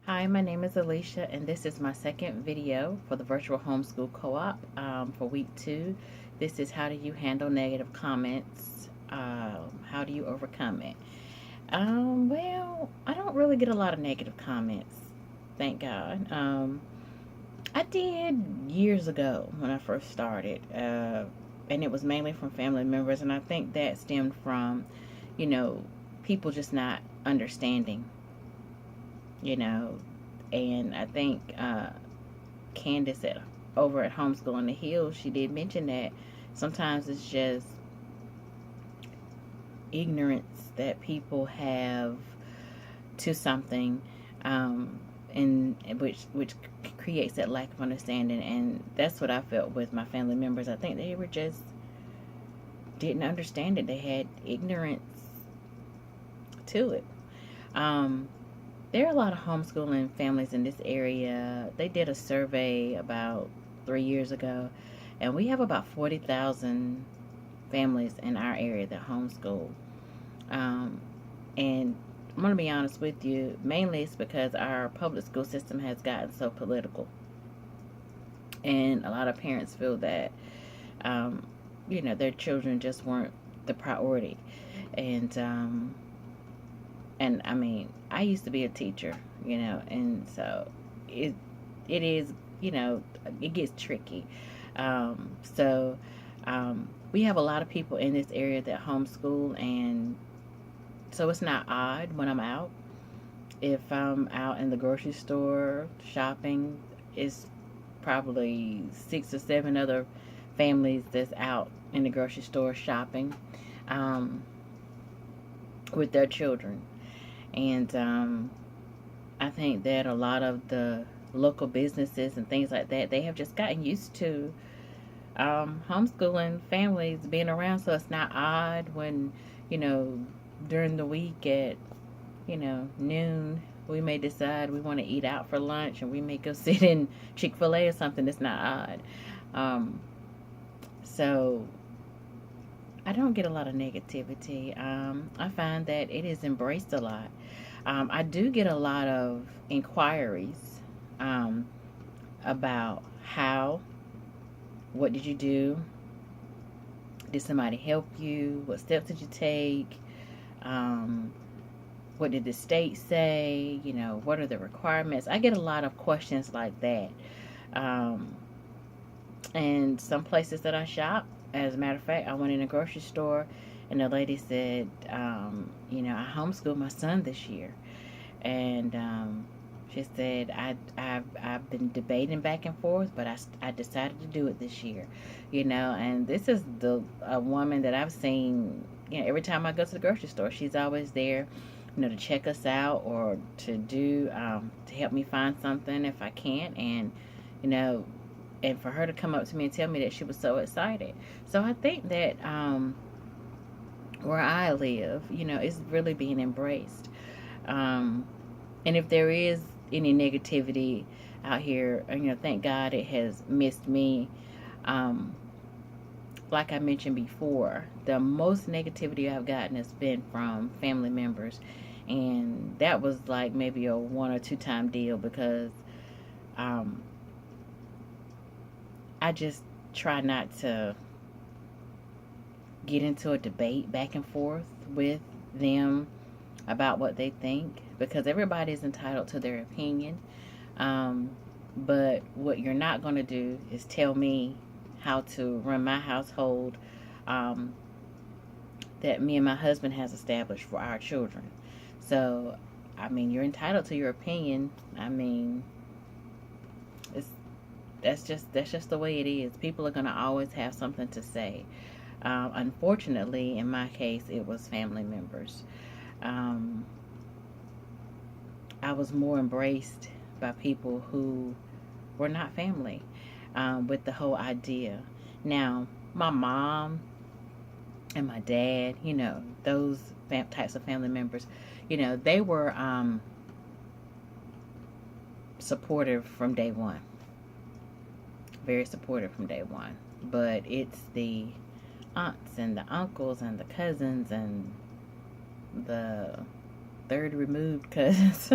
Hi, my name is Alicia, and this is my second video for the virtual homeschool co-op for week 2. This is how do you handle negative comments? How do you overcome it? Well, I don't really get a lot of negative comments, thank God. I did years ago when I first started, and it was mainly from family members, and I think that stemmed from, you know, people just not understanding, you know, and I think Candace over at Homeschooling the Hills, she did mention that sometimes it's just ignorance that people have to something, and which creates that lack of understanding. And that's what I felt with my family members. I think they were just didn't understand it. They had ignorance to it. There are a lot of homeschooling families in this area. They did a survey about 3 years ago, and we have about 40,000 families in our area that homeschool. And I'm going to be honest with you, mainly it's because our public school system has gotten so political. And a lot of parents feel that, their children just weren't the priority. And I mean, I used to be a teacher, and so it is, it gets tricky. So we have a lot of people in this area that homeschool, and so it's not odd when I'm out. If I'm out in the grocery store shopping, it's probably 6 or 7 other families that's out in the grocery store shopping with their children. And I think that a lot of the local businesses and things like that, they have just gotten used to homeschooling families being around. So it's not odd when, during the week at, noon, we may decide we want to eat out for lunch and we may go sit in Chick-fil-A or something. It's not odd. So I don't get a lot of negativity. I find that it is embraced a lot. I do get a lot of inquiries about what did you do? Did somebody help you? What steps did you take? What did the state say? What are the requirements? I get a lot of questions like that. And some places that I shop, as a matter of fact, I went in a grocery store and the lady said, I homeschooled my son this year. And she said, I've been debating back and forth, but I decided to do it this year. And this is a woman that I've seen, every time I go to the grocery store, she's always there, to check us out or to do, to help me find something if I can't. And, and for her to come up to me and tell me that she was so excited. So I think that where I live, is really being embraced. And if there is any negativity out here, thank God it has missed me. Like I mentioned before, the most negativity I've gotten has been from family members. And that was like maybe a 1 or 2 time deal because I just try not to get into a debate back and forth with them about what they think because everybody is entitled to their opinion. But what you're not going to do is tell me how to run my household that me and my husband has established for our children. So, I mean, you're entitled to your opinion. I mean, that's just the way it is. People are going to always have something to say. Unfortunately, in my case, it was family members. I was more embraced by people who were not family with the whole idea. Now, my mom and my dad, those types of family members, they were supportive from day one. Very supportive from day one. But it's the aunts and the uncles and the cousins and the third removed cousins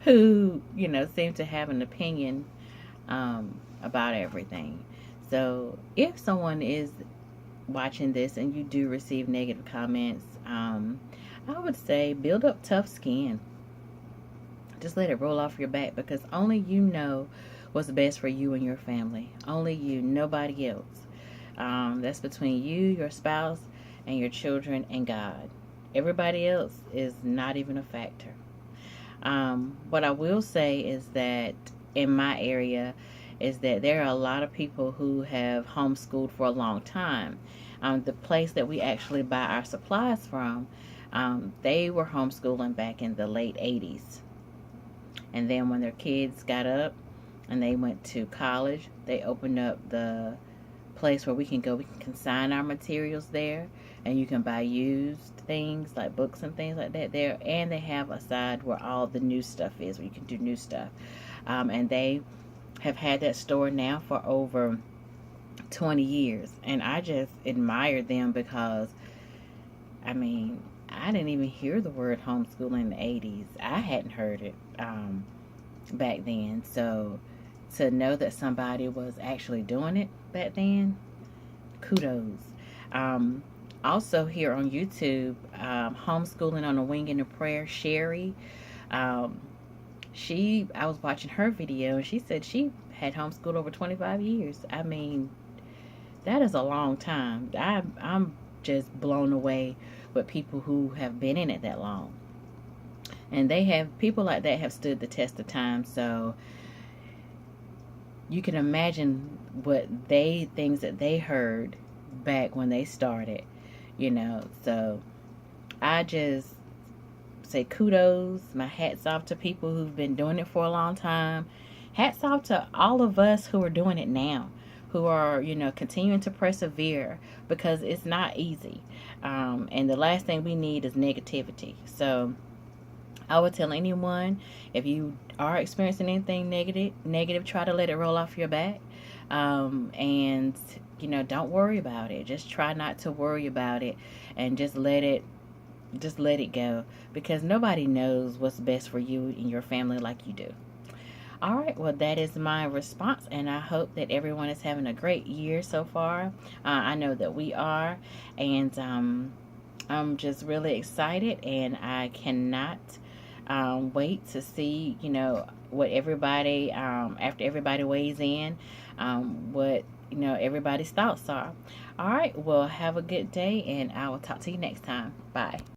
who, you know, seem to have an opinion about everything. So if someone is watching this and you do receive negative comments, I would say build up tough skin. Just let it roll off your back, because only you know what's best for you and your family. Only you, nobody else. That's between you, your spouse, and your children and God. Everybody else is not even a factor. What I will say is that in my area is that there are a lot of people who have homeschooled for a long time. The place that we actually buy our supplies from, they were homeschooling back in the late 80s. And then when their kids got up and they went to college, they opened up the place where we can go. We can consign our materials there, and you can buy used things like books and things like that there. And they have a side where all the new stuff is, where you can do new stuff. And they have had that store now for over 20 years. And I just admire them, because, I mean, I didn't even hear the word homeschooling in the 80s. I hadn't heard it back then. So to know that somebody was actually doing it back then, kudos. Also here on YouTube, Homeschooling on a Wing and a Prayer, Sherry, I was watching her video, and she said she had homeschooled over 25 years. I mean, that is a long time. I'm just blown away with people who have been in it that long. And people like that have stood the test of time. So you can imagine things that they heard back when they started, you know. So I just say kudos, my hats off to people who've been doing it for a long time. Hats off to all of us who are doing it now, who are, you know, continuing to persevere, because it's not easy. And the last thing we need is negativity. So I would tell anyone, if you are experiencing anything negative, try to let it roll off your back. And, you know, don't worry about it. Just try not to worry about it, and just let it go, because nobody knows what's best for you and your family like you do. All right, well, that is my response, and I hope that everyone is having a great year so far. I know that we are, and I'm just really excited, and I cannot wait to see, you know, what everybody, after everybody weighs in, what, you know, everybody's thoughts are. All right, well, have a good day, and I will talk to you next time. Bye.